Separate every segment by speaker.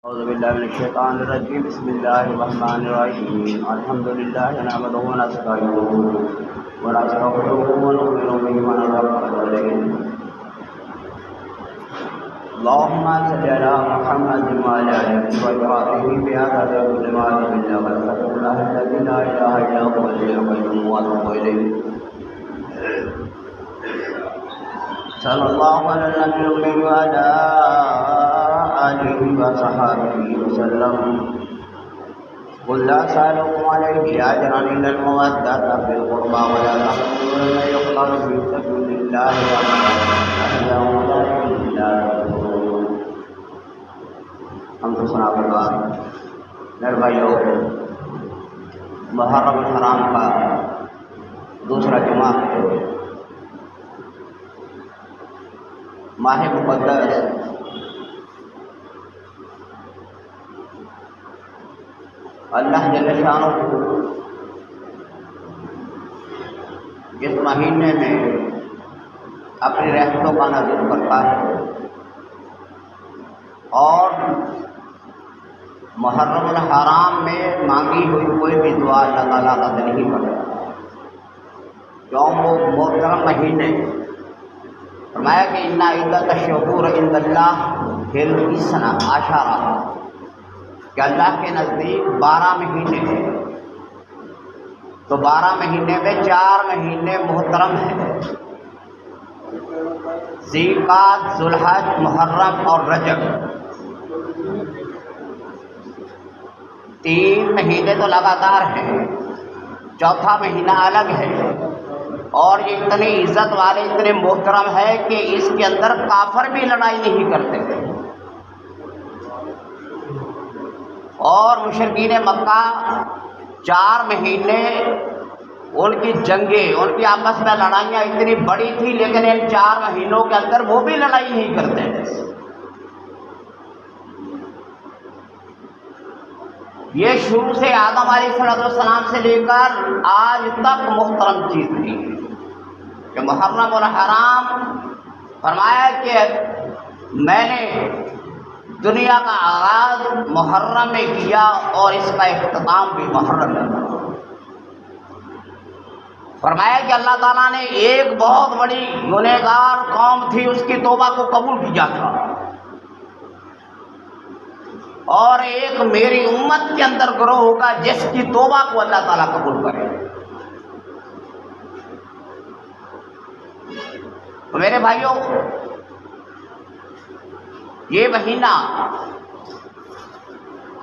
Speaker 1: اعوذ باللہ من الشیطان الرجیم بسم اللہ الرحمن الرحیم الحمد للہ نحمدہ ونستعینہ ونستغفرہ ونؤمن بہ ونتوکل علیہ اللهم صل على محمد وعلى آله وصحبه بهذا كل ما بالله واستغفر الله الذي لا اله الا هو الحي القيوم واتوب اليه صلى الله على النبي وعلى آله وصحبه وسلم قل لا أسألكم عليه أجرا إلا المودة في القربى ولا تقتلوا من يقتل في سبيل الله أحياء ولا يموتون. ہم تو سنا کے بعد میرے بھائیو، محرم الحرام کا دوسرا جمعہ ماہ مقدس اللہ جل شانہ جس مہینے میں اپنی رحمتوں کا نازل کرتا ہے اور محرم الحرام میں مانگی ہوئی کوئی بھی دعا اللہ تعالیٰ رد نہیں کرتا، کیوں وہ محترم مہینے فرمایا کہ ان عدت الشہور عند اللہ اثنا عشر، کہ اللہ کے نزدیک 12 مہینے ہیں، تو 12 مہینے میں 4 مہینے محترم ہیں، ذیقعدہ، ذوالحج، محرم اور رجب. 3 مہینے تو لگاتار ہیں، چوتھا مہینہ الگ ہے، اور یہ اتنے عزت والے، اتنے محترم ہے کہ اس کے اندر کافر بھی لڑائی نہیں کرتے تھے، اور مشرکین مکہ 4 مہینے ان کی جنگیں، ان کی آپس میں لڑائیاں اتنی بڑی تھی، لیکن ان 4 مہینوں کے اندر وہ بھی لڑائی نہیں کرتے تھے. یہ شروع سے آدم علیہ السلام سے لے کر آج تک محترم چیز تھی کہ محرم الحرام فرمایا کہ میں نے دنیا کا آغاز محرم میں کیا اور اس کا اختتام بھی محرم میں. فرمایا کہ اللہ تعالیٰ نے ایک بہت بڑی گنہگار قوم تھی، اس کی توبہ کو قبول کیا تھا، اور ایک میری امت کے اندر گروہ ہوگا جس کی توبہ کو اللہ تعالیٰ قبول کرے. تو میرے بھائیوں، یہ مہینہ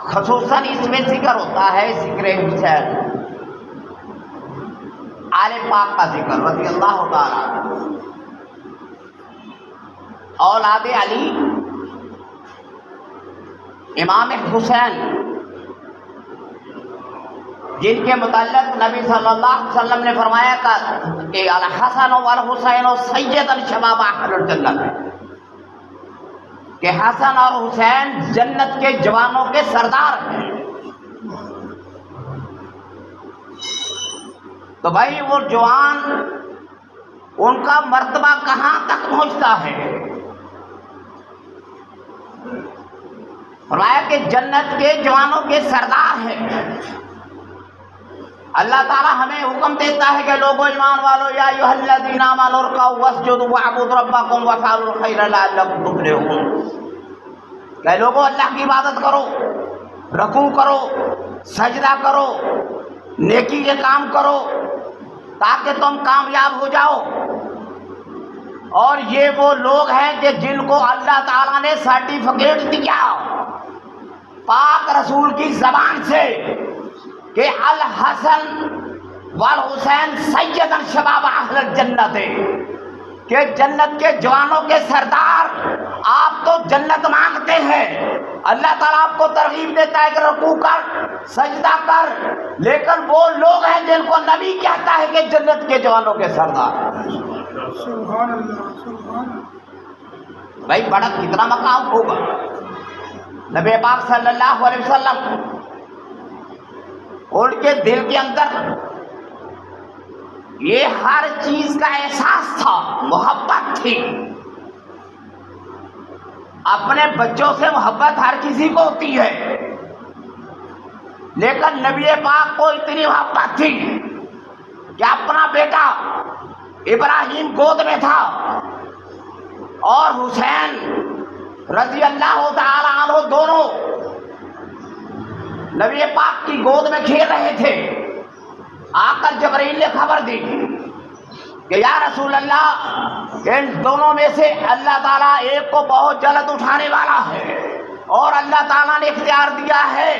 Speaker 1: خصوصاً اس میں ذکر ہوتا ہے ذکر حسین، آل پاک کا ذکر رضی اللہ تعالیٰ، اولاد علی، امام حسین، جن کے متعلق نبی صلی اللہ علیہ وسلم نے فرمایا کہ الحسن والحسین سیدا شباب اہل الجنہ، کہ حسن اور حسین جنت کے جوانوں کے سردار ہیں. تو بھائی وہ جوان، ان کا مرتبہ کہاں تک پہنچتا ہے؟ فرمایا کہ جنت کے جوانوں کے سردار ہیں. اللہ تعالیٰ ہمیں حکم دیتا ہے کہ لوگوں ایمان والو، یا ایھا الذین آمنوا ارکعوا واسجدوا واعبدوا ربکم وافعلوا الخیر لعلکم تفلحون، کہ لوگوں اللہ کی عبادت کرو، رکوع کرو، سجدہ کرو، نیکی کے کام کرو تاکہ تم کامیاب ہو جاؤ. اور یہ وہ لوگ ہیں کہ جن کو اللہ تعالیٰ نے سرٹیفکیٹ دیا پاک رسول کی زبان سے کہ الحسن والحسین سیدا شباب اہل الجنت، کہ جنت کے جوانوں کے سردار. آپ تو جنت مانگتے ہیں، اللہ تعالیٰ آپ کو ترغیب دیتا ہے کہ رکوع کر، سجدہ کر، لیکن وہ لوگ ہیں جن کو نبی کہتا ہے کہ جنت کے جوانوں کے سردار.
Speaker 2: سبحان اللہ، سبحان اللہ.
Speaker 1: بھائی بڑا کتنا مقام ہوگا. نبی پاک صلی اللہ علیہ وسلم، ان کے دل کے اندر یہ ہر چیز کا احساس تھا، محبت تھی. اپنے بچوں سے محبت ہر کسی کو ہوتی ہے، لیکن نبی پاک کو اتنی محبت تھی کہ اپنا بیٹا ابراہیم گود میں تھا اور حسین رضی اللہ تعالی عنہ دونوں نبی پاک کی گود میں کھیل رہے تھے۔ آ کر جبرائیل نے خبر دی کہ یا رسول اللہ، ان دونوں میں سے اللہ تعالیٰ ایک کو بہت جلد اٹھانے والا ہے، اور اللہ تعالیٰ نے اختیار دیا ہے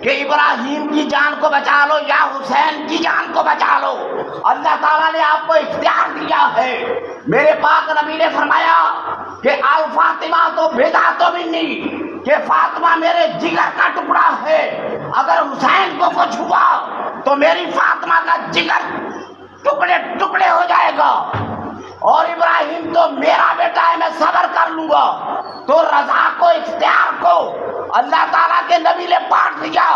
Speaker 1: کہ ابراہیم کی جان کو بچا لو یا حسین کی جان کو بچا لو۔ اللہ تعالیٰ نے آپ کو اختیار دیا ہے۔ میرے پاک نبی نے فرمایا کہ الفاطمہ تو بدعت منی، کہ فاطمہ میرے جگر کا ٹکڑا ہے، اگر حسین کو کچھ ہوا تو میری فاطمہ کا جگر ٹکڑے ٹکڑے ہو جائے گا، اور ابراہیم تو میرا بیٹا ہے، میں صبر کر لوں گا۔ تو رضا کو، اختیار کو اللہ تعالیٰ کے نبی نے بانٹ دیا،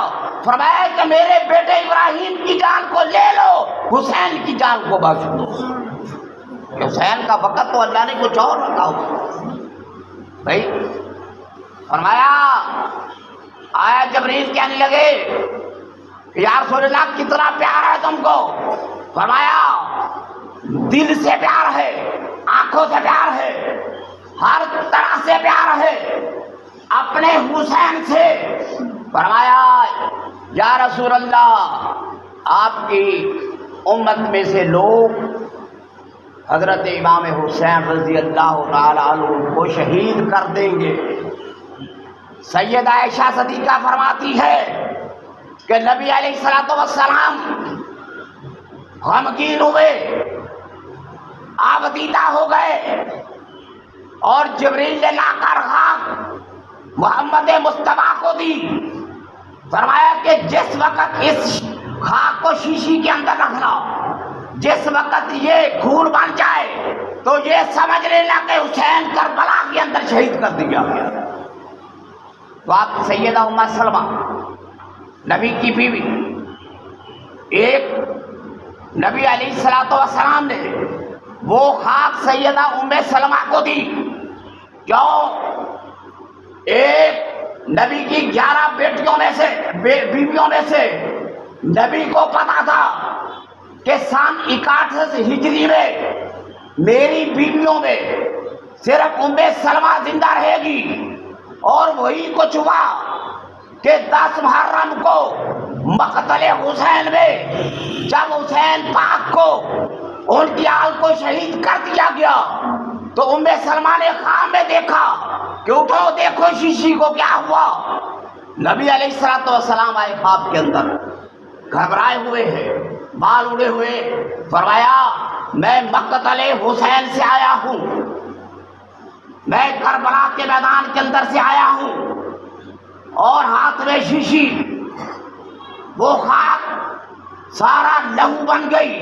Speaker 1: فرمایا کہ میرے بیٹے ابراہیم کی جان کو لے لو، حسین کی جان کو بخش دو۔ حسین کا وقت تو اللہ نے کچھ اور رکھا ہوگا بھائی۔ فرمایا، آیا جبریل کہنے لگے یا رسول اللہ کتنا پیار ہے تم کو؟ فرمایا دل سے پیار ہے، آنکھوں سے پیار ہے، ہر طرح سے پیار ہے، اپنے حسین سے۔ فرمایا یا رسول اللہ، آپ کی امت میں سے لوگ حضرت امام حسین رضی اللہ تعالی عنہ کو شہید کر دیں گے۔ سیدہ عائشہ صدیقہ فرماتی ہے کہ نبی علیہ السلام غمگین ہوئے، آبدیدہ ہو گئے، اور جبریل نے لا کر خاک محمد مصطفیٰ کو دی۔ فرمایا کہ جس وقت اس خاک کو شیشی کے اندر رکھنا، جس وقت یہ خون بن جائے تو یہ سمجھ لینا کہ حسین کربلا کے اندر شہید کر دیا گیا۔ تو آپ سیدہ ام سلمہ نبی کی بیوی، ایک نبی علیہ السلام نے وہ خاک سیدہ ام سلمہ کو دی، کیوں؟ ایک نبی کی 11 بیٹیوں میں سے، بیویوں میں سے نبی کو پتا تھا کہ سن 61 ہجری میں میری بیویوں میں صرف ام سلمہ زندہ رہے گی، اور وہی کچھ ہوا کہ 10 محرم کو مقتل حسین میں جب حسین پاک کو ان کی آل کو شہید کر دیا گیا تو ام سلمہ نے خواب میں دیکھا کہ اٹھو دیکھو شیشی کو کیا ہوا۔ نبی علیہ السلام آئے خواب کے اندر، گھبرائے ہوئے ہیں، بال اڑے ہوئے۔ فرمایا میں مقتل حسین سے آیا ہوں، میں کربلا کے میدان کے اندر سے آیا ہوں، اور ہاتھ میں شیشی، وہ خاک سارا لہو بن گئی،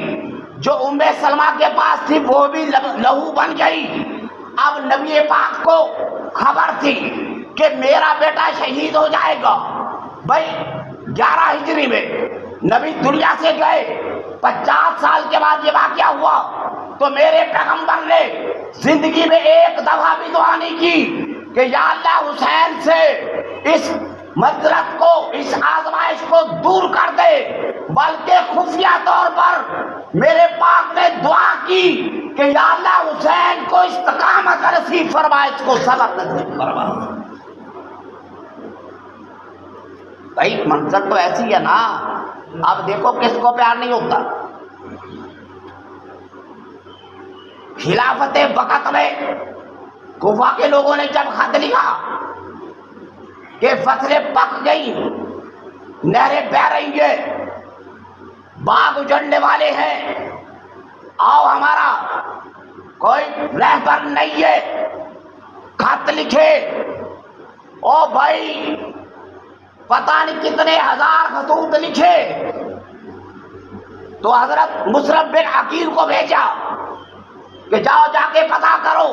Speaker 1: جو ام سلمہ کے پاس تھی وہ بھی لہو بن گئی۔ اب نبی پاک کو خبر تھی کہ میرا بیٹا شہید ہو جائے گا۔ بھائی 11 ہجری میں نبی دنیا سے گئے، 50 سال کے بعد یہ واقعہ ہوا، تو میرے پیغمبر نے زندگی میں ایک دفعہ بھی دعا نہیں کی کہ یا اللہ حسین سے اس مذلت کو، اس آزمائش کو دور کر دے، بلکہ خفیہ طور پر میرے پاک نے دعا کی کہ یا اللہ حسین کو استقامت نصیب فرما، اس کو صبر نصیب فرما۔ بھائی منظر تو ایسی ہے نا، اب دیکھو کس کو پیار نہیں ہوتا۔ خلافت وقت میں کوفہ کے لوگوں نے جب خط لکھا کہ فصلیں پک گئی، نہریں بہہ رہی ہیں، باغ اجڑنے والے ہیں، آؤ ہمارا کوئی رہبر نہیں ہے، خط لکھے۔ او بھائی پتہ نہیں کتنے ہزار خطوط لکھے، تو حضرت مسرف بن عقیل کو بھیجا کہ جاؤ جا کے پتہ کرو۔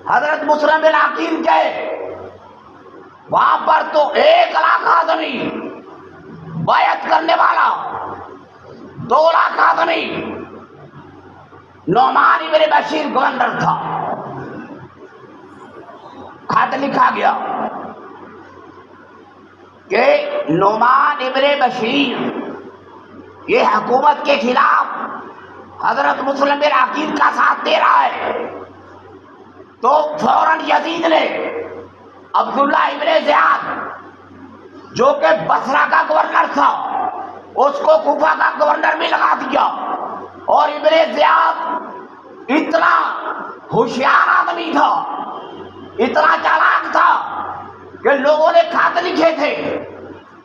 Speaker 1: حضرت مسرف بن عقیل گئے، وہاں پر تو 1 لاکھ آدمی بیعت کرنے والا، 2 لاکھ آدمی، نعمان بن بشیر گورنر تھا۔ خط لکھا گیا کہ نعمان ابن بشیر یہ حکومت کے خلاف حضرت مسلم بن عقیل کا ساتھ دے رہا ہے. تو فوراً یزید نے عبداللہ ابن زیاد جو کہ بصرہ کا گورنر تھا اس کو کوفہ کا گورنر بھی لگا دیا. اور ابن زیاد اتنا ہوشیار آدمی تھا، اتنا چالاک تھا کہ لوگوں نے خط لکھے تھے،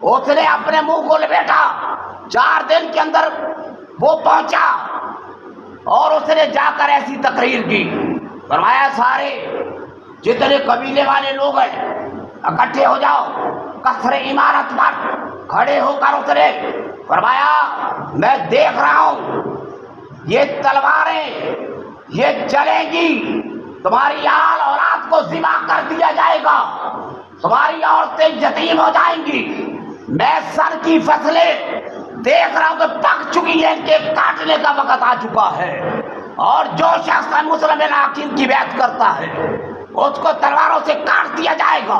Speaker 1: اس نے اپنے منہ کو لپیٹا. 4 دن کے اندر وہ پہنچا اور اس نے جا کر ایسی تقریر کی. فرمایا سارے جتنے قبیلے والے لوگ ہیں اکٹھے ہو جاؤ، قصر عمارت پر کھڑے ہو کر اترے. فرمایا میں دیکھ رہا ہوں یہ تلواریں یہ چلیں گی، تمہاری آل اولاد کو ذبح کر دیا جائے گا، تمہاری عورتیں یتیم ہو جائیں گی. میں سر کی فصلیں دیکھ رہا ہوں کہ پک چکی ہے، ان کے کاٹنے کا وقت آ چکا ہے. اور جو شخص مسلم بن عقیل کی بیعت کرتا ہے اس کو تلواروں سے کاٹ دیا جائے گا.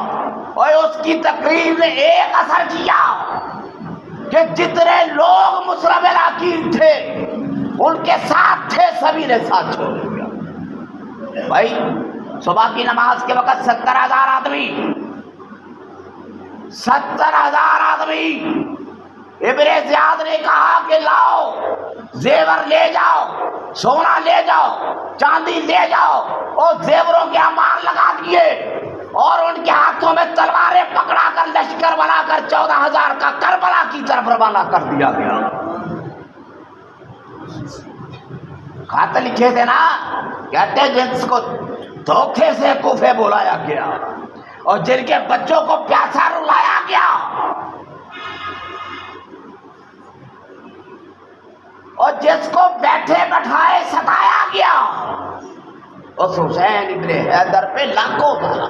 Speaker 1: اور اس کی تقریر نے ایک اثر کیا کہ جتنے لوگ مسلم بن عقیل تھے ان کے ساتھ تھے سبھی نے ساتھ چھوڑ دیا. بھائی صبح کی نماز کے وقت 70,000 آدمی 70,000 آدمی. ابن زیاد نے کہا کہ لاؤ زیور لے جاؤ، سونا لے جاؤ، چاندی لے جاؤ، اور زیوروں کے امار لگا دیے اور ان کے ہاتھوں میں تلواریں پکڑا کر لشکر بنا کر 14,000 کا کربلا کی طرف روانہ کر دیا گیا. خط لکھے تھے نا، کہتے جس کو دھوکے سے کوفے بلایا گیا اور جن کے بچوں کو پیاسا رلایا گیا اور جس کو بیٹھے بٹھائے ستایا گیا، اس حسین ابن حیدر پہ لاکھوں ڈالا.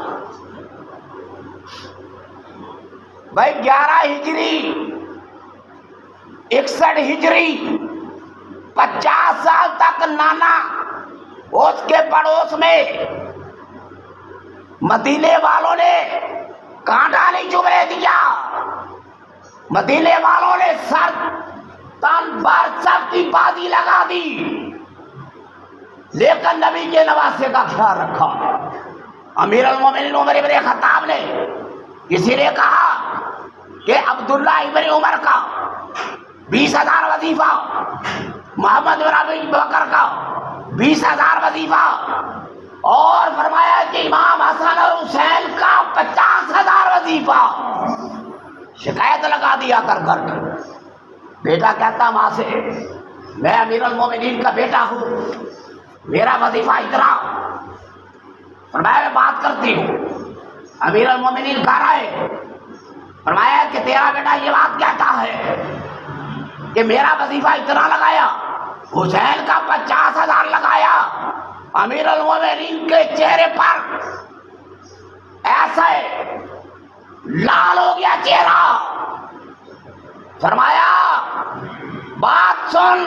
Speaker 1: بھائی 11 ہجری 61 ہجری 50 سال تک نانا اس کے پڑوس میں مدینے والوں نے کانٹا نہیں چبھنے دیا. مدینے والوں نے سر تن بر سب کی بازی لگا دی، لیکن نبی کے نواسے کا خیال رکھا. امیر المومنین عمر ابن خطاب نے کسی نے کہا کہ عبداللہ ابن عمر کا 20,000 وظیفہ، محمد بن ابی بکر کا 20,000 وظیفہ، اور فرمایا کہ امام حسن اور حسین کا 50,000 وظیفہ. شکایت لگا دیا کر گھر میں. بیٹا کہتا ماں سے میں امیر المومنین کا بیٹا ہوں، میرا وظیفہ اتنا. فرمایا میں بات کرتی ہوں. امیر المومنین گھر آئے، فرمایا کہ تیرا بیٹا یہ بات کہتا ہے کہ میرا وظیفہ اتنا لگایا، حسین کا 50,000 لگایا. امیر المومنین کے چہرے پر ایسا لال ہو گیا چہرہ. فرمایا بات سن،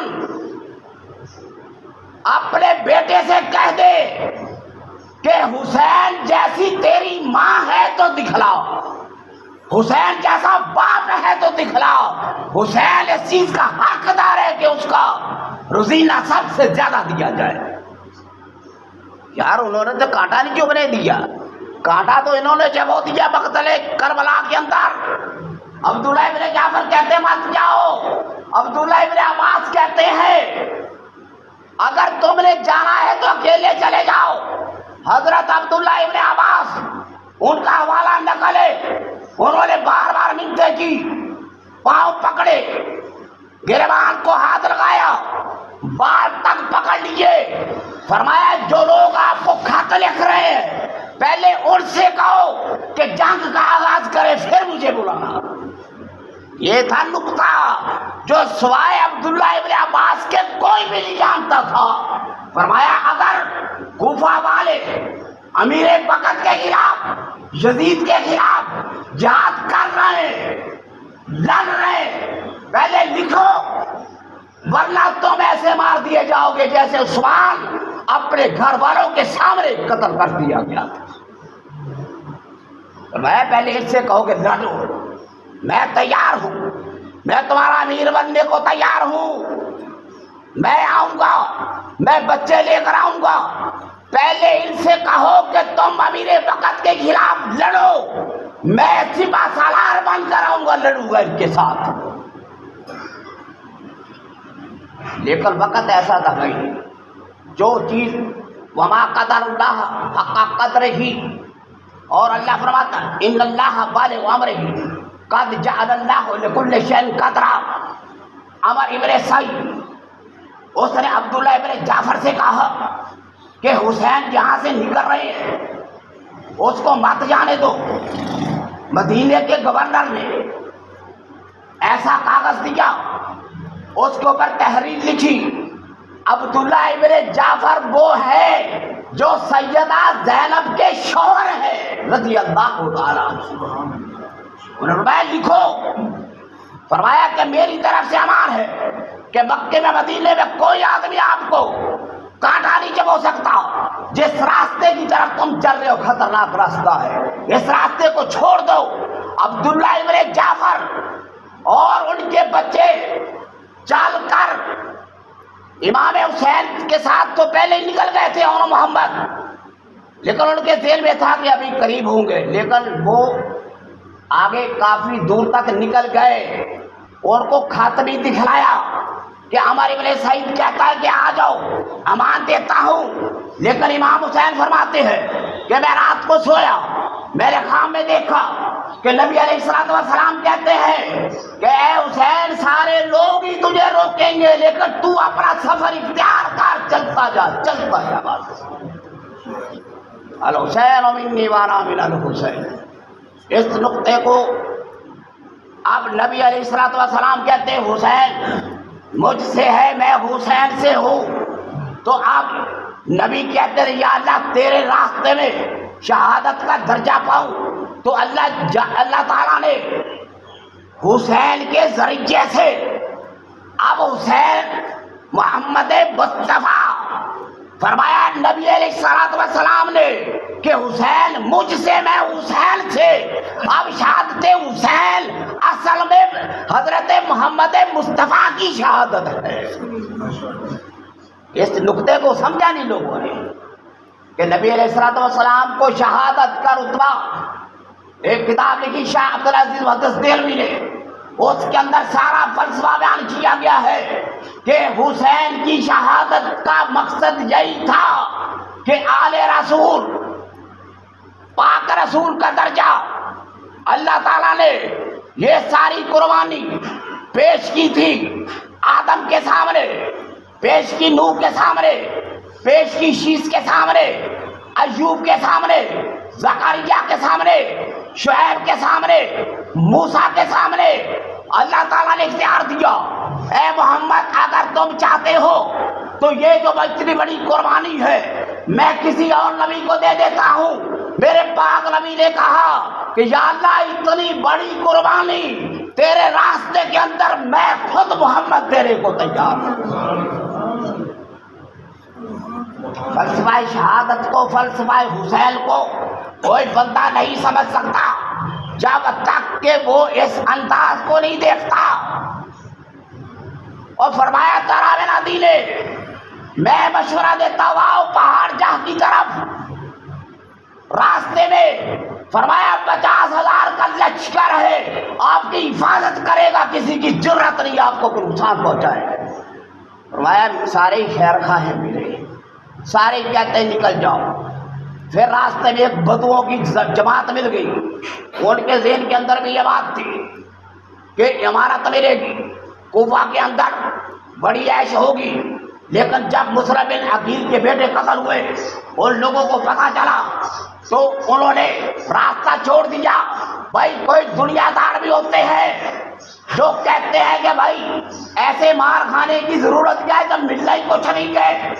Speaker 1: اپنے بیٹے سے کہہ دے کہ حسین جیسی تیری ماں ہے تو دکھلاؤ، حسین جیسا باپ ہے تو دکھلاؤ. حسین اس چیز کا حقدار ہے کہ اس کا روزینہ سب سے زیادہ دیا جائے. یار انہوں نے تو کانٹا نہیں چبھنے دیا، کانٹا تو انہوں نے چبو دیا مقتل کربلا کے اندر. عبداللہ ابن جعفر کہتے مت جاؤ، عبداللہ ابن عباس کہتے ہیں اگر تم نے جانا ہے تو اکیلے چلے جاؤ. حضرت عبداللہ ابن عباس ان کا حوالہ نقل ہے، انہوں نے بار بار منتیں کی، پاؤں پکڑے، گریبان کو ہاتھ لگایا، بال تک پکڑ لیے. فرمایا جو لوگ آپ کو خط لکھ رہے ہیں پہلے ان سے کہو کہ جنگ کا آغاز کرے پھر مجھے بلانا. یہ تھا نقطہ جو سوائے عبداللہ ابن عباس کے کوئی بھی نہیں جانتا تھا. فرمایا اگر کوفہ والے امیر وقت کے خلاف، یزید کے خلاف جہاد کر رہے ہیں، لڑ رہے ہیں، پہلے لکھو، ورنہ تم ایسے مار دیے جاؤ گے جیسے عثمان اپنے گھر والوں کے سامنے قتل کر دیا گیا تھا. میں پہلے اس سے کہو کہ لڑو، میں تیار ہوں، میں تمہارا امیر بننے کو تیار ہوں، میں آؤں گا، میں بچے لے کر آؤں گا۔ پہلے ان سے کہو کہ تم امیر وقت کے خلاف لڑو، میں سپہ سالار بن کر آؤں گا، لڑوں گا ان کے ساتھ۔ لیکن وقت ایسا تھا بھائی، جو چیز وما قدر اللہ حق قدرہ، اور اللہ فرماتا ان اللہ بالغ امرہ قد جعل اللہ لکل شیء قدرا۔ عمر ابن سعید اس نے عبداللہ ابن جعفر سے کہا کہ حسین جہاں سے نکل رہے ہیں اس کو مت جانے دو۔ مدینے کے گورنر نے ایسا کاغذ دیا، اس کے اوپر تحریر لکھی، عبداللہ ابن جعفر وہ ہے جو سیدہ زینب کے شوہر ہے رضی اللہ تعالیٰ عنہ۔ انہوں نے فرمایا لکھو، فرمایا کہ میری طرف سے امان ہے کہ مکے میں مدینے میں کوئی آدمی آپ کو کانٹا نہیں چبو سکتا۔ جس راستے کی طرف تم چل رہے ہو خطرناک راستہ ہے، اس راستے کو چھوڑ دو۔ عبداللہ ابن جعفر اور ان کے بچے چل کر امام حسین کے ساتھ تو پہلے ہی نکل گئے تھے اور محمد، لیکن ان کے ذہن میں تھا کہ ابھی قریب ہوں گے، لیکن وہ آگے کافی دور تک نکل گئے۔ ان کو خط بھی دکھلایا کہ عمر ابن سعید کہتا ہے کہ آ جاؤ، امان دیتا ہوں، لیکن امام حسین فرماتے ہیں کہ میں رات کو سویا، میرے خواب میں دیکھا کہ نبی علیہ السلام کہتے ہیں کہ اے حسین سارے لوگ ہی تجھے روکیں گے، لیکن تو اپنا سفر اختیار کر، چلتا جا چلتا جا۔ بات الحسین منی وانا من الحسین، اس نقطے کو اب نبی علیہ السلام کہتے ہیں حسین مجھ سے ہے، میں حسین سے ہوں۔ تو اب نبی کہتے ہیں یا اللہ تیرے راستے میں شہادت کا درجہ پاؤں، تو اللہ تعالیٰ نے حسین کے ذریعے سے اب حسین محمد مصطفیٰ فرمایا نبی علیہ السلام نے کہ حسین مجھ سے، میں حسین سے۔ اب شہادت حسین اصل میں حضرت محمد مصطفیٰ کی شہادت ہے۔ اس نقطے کو سمجھا نہیں لوگوں نے کہ نبی علیہ السلام کو شہادت کا رتبہ، ایک کتاب لکھی شاہ عبدالعزیز محدث دہلوی نے، اس کے اندر سارا فلسفہ بیان کیا گیا ہے کہ حسین کی شہادت کا مقصد یہی تھا کہ آل رسول، پاک رسول کا درجہ اللہ تعالیٰ نے یہ ساری قربانی پیش کی تھی، آدم کے سامنے پیش کی، نوح کے سامنے پیش کی، شیس کے سامنے، ایوب کے سامنے، زکریا کے سامنے، شعیب کے سامنے، موسیٰ کے سامنے۔ اللہ تعالیٰ نے اختیار دیا اے محمد اگر تم چاہتے ہو تو یہ جو اتنی بڑی قربانی ہے میں کسی اور نبی کو دے دیتا ہوں۔ میرے پاک نبی نے کہا کہ یا اللہ اتنی بڑی قربانی تیرے راستے کے اندر میں خود محمد دینے کو تیار ہوں۔ فلسفہ شہادت کو، فلسفہ حسین کو کوئی بندہ نہیں سمجھ سکتا جب تک کہ وہ اس انداز کو نہیں دیکھتا۔ اور فرمایا تراوین ندی نے میں مشورہ دیتا ہوا پہاڑ جہاں کی طرف، راستے میں فرمایا 50,000 کا لشکر ہے، آپ کی حفاظت کرے گا، کسی کی جرات نہیں آپ کو کوئی نقصان پہنچائے۔ فرمایا سارے خیر خواہ ہیں میرے، سارے کہتے ہیں نکل جاؤ۔ پھر راستے میں ایک بدوؤں کی جماعت مل گئی، ان کے ذہن کے اندر بھی یہ بات تھی کہ عمارت ملے گی، کوفہ کے اندر بڑی عیش ہوگی، لیکن جب مسلم بن عقیل کے بیٹے قتل ہوئے ان لوگوں کو پتہ چلا تو انہوں نے راستہ چھوڑ دیا۔ بھائی کوئی دنیا دار بھی ہوتے ہیں جو کہتے ہیں کہ بھائی ایسے مار کھانے کی ضرورت کیا ہے جب ملنا ہی کچھ نہیں ہے۔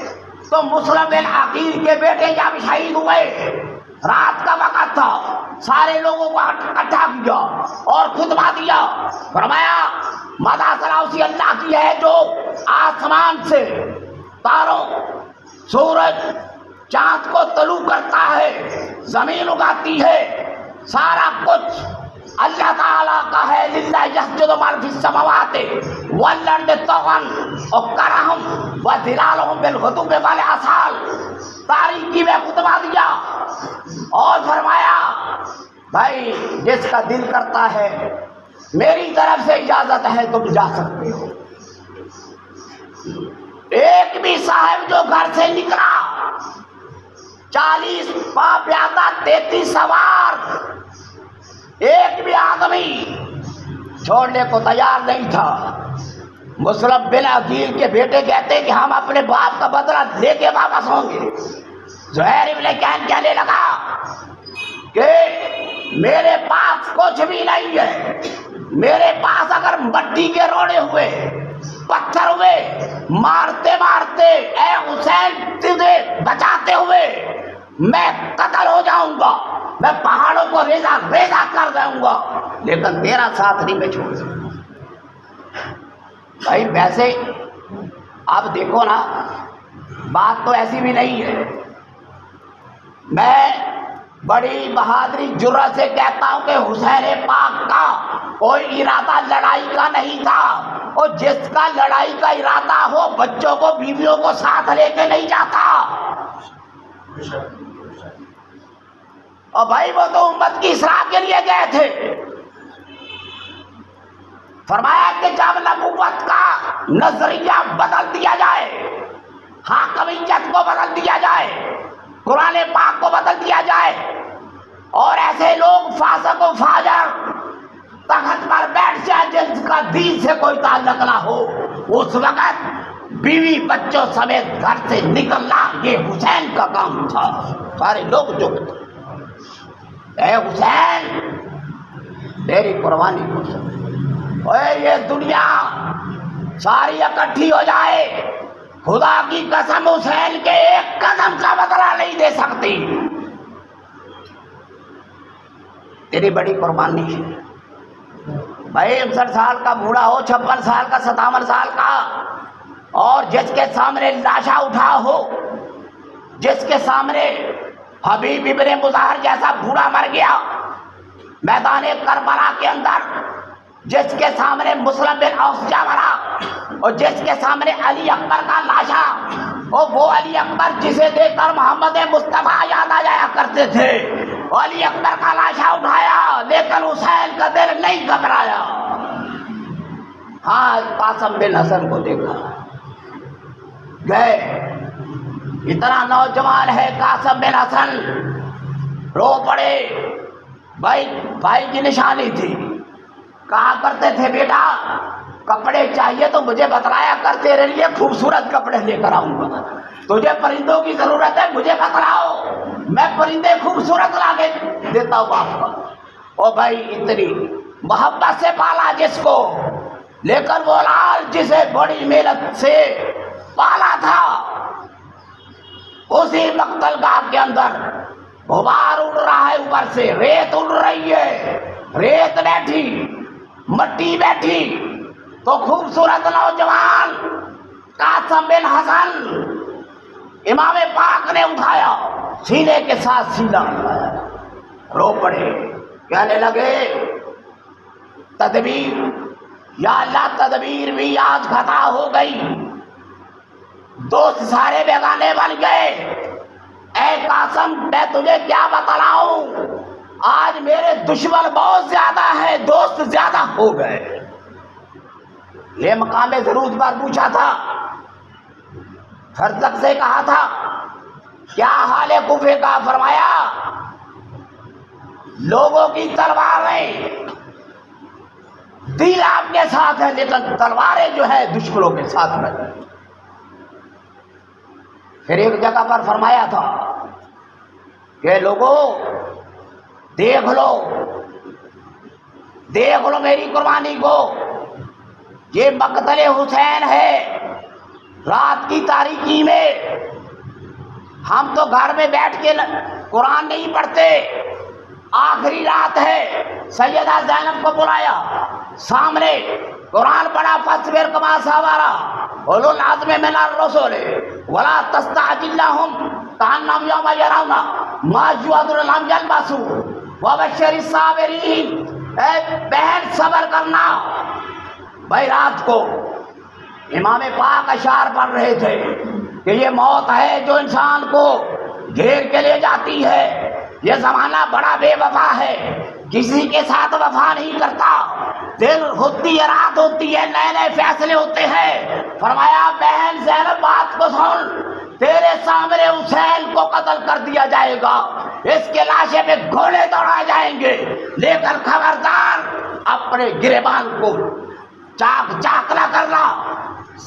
Speaker 1: تو مسلم بن عقیل کے بیٹے جب شہید ہوئے، رات کا وقت تھا، سارے لوگوں کو اکٹھا کیا اور خطبہ دیا، فرمایا مدح ثنا اسی اللہ کی ہے جو آسمان سے تاروں، سورج، چاند کو طلوع کرتا ہے، زمین اگاتی ہے، سارا کچھ اللہ تعالیٰ کا ہے. للہ یسجد من فی السماوات والارض طوعا وکرہا وظلالہم بالغدو والآصال. تاریکی میں خطبہ دیا اور فرمایا بھائی جس کا دل کرتا ہے میری طرف سے اجازت ہے تم جا سکتے ہو. ایک بھی صاحب جو گھر سے نکلا 40 پا پیادہ 33 سوار ایک بھی آدمی چھوڑنے کو تیار نہیں تھا. مسلم بن عقیل کے بیٹے کہتے کہ ہم اپنے باپ کا بدلہ لے کے واپس ہوں گے. زہیر ابن کین کہنے لگا کہ میرے پاس کچھ بھی نہیں ہے. میرے پاس اگر مٹی کے روڑے ہوئے پتھر ہوئے مارتے مارتے اے حسین تجھے بچاتے ہوئے میں قتل ہو جاؤں گا, میں پہاڑوں کو ریزہ ریزہ کر دوں گا, لیکن تیرا ساتھ نہیں میں چھوڑ سکتا. بھائی ویسے آپ دیکھو نا بات تو ایسی بھی نہیں ہے. میں بڑی بہادری جرأت سے کہتا ہوں کہ حسین پاک کا کوئی ارادہ لڑائی کا نہیں تھا, اور جس کا لڑائی کا ارادہ ہو بچوں کو بیویوں کو ساتھ لے کے نہیں جاتا. اور بھائی وہ تو امت کی اصلاح کے لیے گئے تھے. فرمایا کہ جب نبوت کا نظریہ بدل دیا جائے, حاکمیت کو بدل دیا جائے, قرآن پاک کو بدل دیا جائے, اور ایسے لوگ فاسق و فاجر تخت پر بیٹھ جائے جن کا دین سے کوئی تعلق نہ ہو, اس وقت بیوی بچوں سمیت گھر سے نکلنا یہ حسین کا کام تھا. سارے لوگ جو اے حسین تیری قربانی کو سن, اے یہ دنیا ساری اکٹھی ہو جائے, خدا کی قسم حسین کے ایک قدم کا بدلہ نہیں دے سکتی. تیری بڑی قربانی ہے. بھائی 59 سال کا بوڑھا ہو, 56 سال کا, 57 سال کا, اور جس کے سامنے لاشا اٹھا ہو, جس کے سامنے حبیب ابن مظاہر جیسا بوڑھا مر گیا میدان کربلا کے اندر, جس کے سامنے مسلم بن اوس جا مرا, اور جس کے سامنے علی اکبر کا لاشا, اور وہ علی اکبر جسے دیکھ کر محمد مصطفیٰ یاد آ جایا کرتے تھے, علی اکبر کا لاشا اٹھایا لیکن حسین کا دل نہیں گھبرایا. ہاں قاسم بن حسن کو دیکھا گئے, اتنا نوجوان ہے قاسم بن حسن, رو پڑے. بھائی کی نشانی تھی. کہا کرتے تھے بیٹا کپڑے چاہیے تو مجھے بتلایا کر, تیرے لیے خوبصورت کپڑے لے کر آؤں گا. تجھے پرندوں کی ضرورت ہے مجھے بتلاؤ, میں پرندے خوبصورت لا کے دیتا ہوں آپ کو. اور بھائی اتنی محبت سے پالا جس کو, لیکن وہ لال جسے بڑی محنت سے پالا تھا, اسی مقتل گاہ کے اندر غبار اڑ رہا ہے, اوپر سے ریت اڑ رہی ہے, ریت بیٹھی, مٹی بیٹھی, تو خوبصورت نوجوان قاسم بن حسن امام پاک نے اٹھایا, سینے کے ساتھ سینا لگایا, رو پڑے, کہنے لگے تدبیر, یا اللہ تدبیر بھی آج خطا ہو گئی, دوست سارے بیگانے بن گئے. اے قاسم میں تجھے کیا بتلاؤں, آج میرے دشمن بہت زیادہ ہے, دوست زیادہ ہو گئے. یہ مقام ضرورت پر پوچھا تھا, فرزق سے کہا تھا کیا حال ہے کوفے کا, فرمایا لوگوں کی تلواریں دل آپ کے ساتھ ہے لیکن تلواریں جو ہے دشمنوں کے ساتھ میں. پھر ایک جگہ پر فرمایا تھا کہ لوگوں دیکھ لو میری قربانی کو, یہ مقتل حسین ہے. رات کی تاریکی میں ہم تو گھر میں بیٹھ کے قرآن نہیں پڑھتے, آخری رات ہے, سیدہ زینب کو بلایا, سامنے قرآن پڑھا, فاصبر کما صبر اولو العزم من الرسل ولا تستعجل لهم كأنهم يوم يرون ما يوعدون لم يلبثوا وبشر الصابرین، اے بہن صبر کرنا۔ بھائی رات کو امام پاک اشعار پڑھ رہے تھے کہ یہ موت ہے جو انسان کو گھیر کے لے جاتی ہے، یہ زمانہ بڑا بے وفا ہے، کسی کے ساتھ وفا نہیں کرتا، دل ہوتی ہے، رات ہوتی ہے، نئے نئے فیصلے ہوتے ہیں۔ فرمایا بہن زینب بات کو سن، تیرے سامنے حسین کو قتل کر دیا جائے گا، اس کے لاشے پہ گھوڑے دوڑائے جائیں گے، لیکن خبردار اپنے گریبان کو چاک چاک نہ کرنا،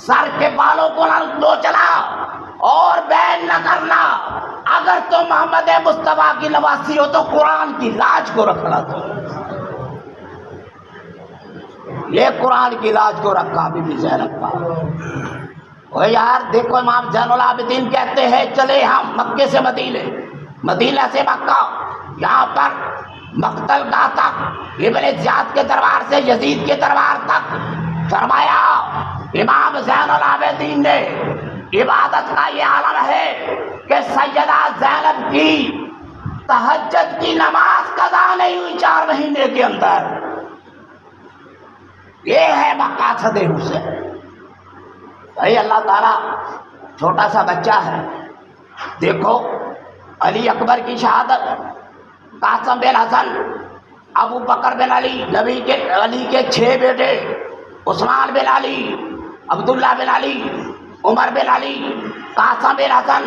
Speaker 1: سر کے بالوں کو نہ نوچنا اور بین نہ کرنا۔ اگر تو محمد مصطفیٰ کی نواسی ہو تو قرآن کی لاج کو رکھنا۔ تو یہ قرآن کی لاج کو رکھا بی بی زینب کا۔ وہ یار دیکھو امام زین العابدین کہتے ہیں چلے ہم مکے سے مدینے، مدینہ سے مکہ، یہاں پر مقتل گاہ تک، ابن زیاد کے دربار سے یزید کے دربار تک۔ فرمایا امام زین العابدین نے عبادت کا یہ عالم ہے کہ سیدہ زینب کی تہجد کی نماز قضا نہیں ہوئی 4 مہینے کے اندر۔ یہ ہے مقاصد حسین۔ بھائی اللہ تعالیٰ چھوٹا سا بچہ ہے، دیکھو علی اکبر کی شہادت، قاسم بن حسن، ابو بکر بن علی، نبی کے علی کے 6 بیٹے، عثمان بن علی، عبداللہ بن علی، عمر بن علی، قاسم بن حسن،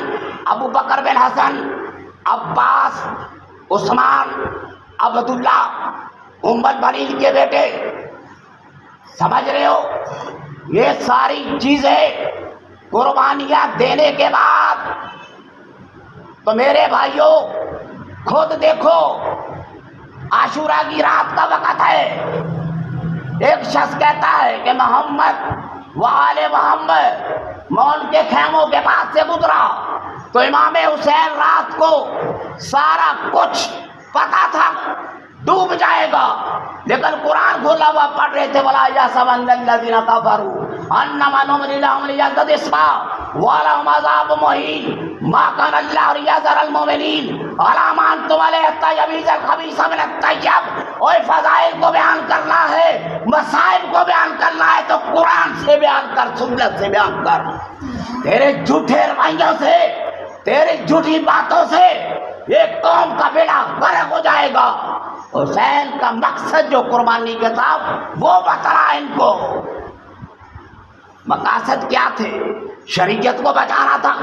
Speaker 1: ابو بکر بن حسن، عباس، عثمان، عبداللہ، ام البنین کے بیٹے۔ سمجھ رہے ہو؟ یہ ساری چیزیں قربانیاں دینے کے بعد تو میرے بھائیوں خود دیکھو، عاشورہ کی رات کا وقت ہے، ایک شخص کہتا ہے کہ محمد و آل محمد، میں ان کے خیموں کے پاس سے گزرا تو امام حسین رات کو سارا کچھ پتا تھا ڈوب جائے گا، لیکن قرآن کھلا ہوا پڑھ رہے تھے، وَلَا يَحْسَبَنَّ الَّذِينَ كَفَرُوا أَنَّمَا نُمْلِي لَهُمْ لِيَزْدَادُوا إِثْمًا وَلَهُمْ عَذَابٌ مُهِينٌ مَا كَانَ اللَّهُ لِيَذَرَ الْمُؤْمِنِينَ عَلَىٰ مَا أَنتُمْ عَلَيْهِ حَتَّىٰ يَمِيزَ الْخَبِيثَ مِنَ الطَّيِّبِ۔ اور فضائل کو بیان کرنا ہے، مصائب کو بیان کرنا ہے تو قرآن سے بیان کر، سنت سے بیان کر۔ تیرے جھوٹے رویوں سے، تیری جھوٹی باتوں سے ایک قوم کا بیڑا غرق ہو جائے گا۔ حسین کا مقصد جو قربانی کے تھا وہ بتلا ان کو۔ مقاصد کیا تھے؟ شریعت کو بچانا تھا،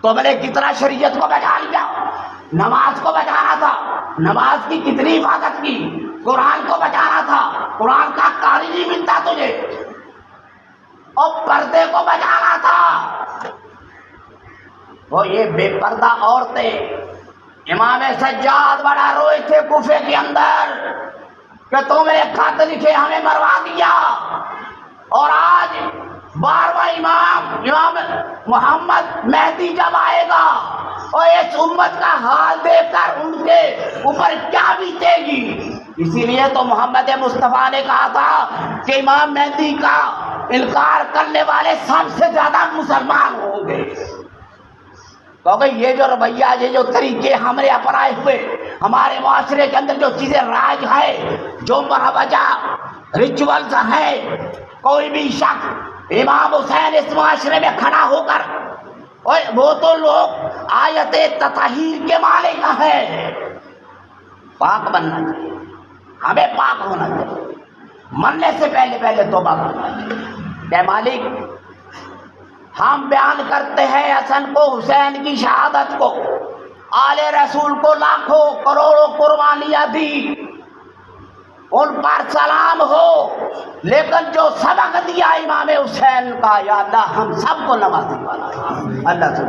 Speaker 1: تو بولے کتنا شریعت کو بچا لیا۔ نماز کو بچانا تھا، نماز کی کتنی حفاظت کی۔ قرآن کو بچانا تھا، قرآن کا قاری نہیں ملتا تجھے۔ اور پردے کو بچانا تھا، وہ یہ بے پردہ عورتیں۔ امام سجاد بڑا روئے تھے کوفے کے اندر کہ تو میرے خط لکھے ہمیں مروا دیا، اور آج 12واں امام محمد مہدی جب آئے گا اور اس امت کا حال دیکھ کر ان کے اوپر کیا بیتے گی۔ اسی لیے تو محمد مصطفیٰ نے کہا تھا کہ امام مہدی کا انکار کرنے والے سب سے زیادہ مسلمان ہوں گے، کیونکہ یہ جو رویہ، یہ جو طریقے ہم نے اپنائے ہوئے، ہمارے معاشرے کے اندر جو چیزیں رائج ہے، جو مروجہ ریچولز ہیں، کوئی بھی شخص امام حسین اس معاشرے میں کھڑا ہو کر، اور وہ تو لوگ آیت تطہیر کے مالک ہے۔ پاک بننا چاہیے، ہمیں پاک ہونا چاہیے، مرنے سے پہلے توبہ کرنا چاہیے کہ مالک ہم بیان کرتے ہیں حسن کو، حسین کی شہادت کو، آل رسول کو لاکھوں کروڑوں قربانیاں دی، ان پر سلام ہو، لیکن جو سبق دیا امام حسین کا، یا اللہ ہم سب کو نوازی والا اللہ سے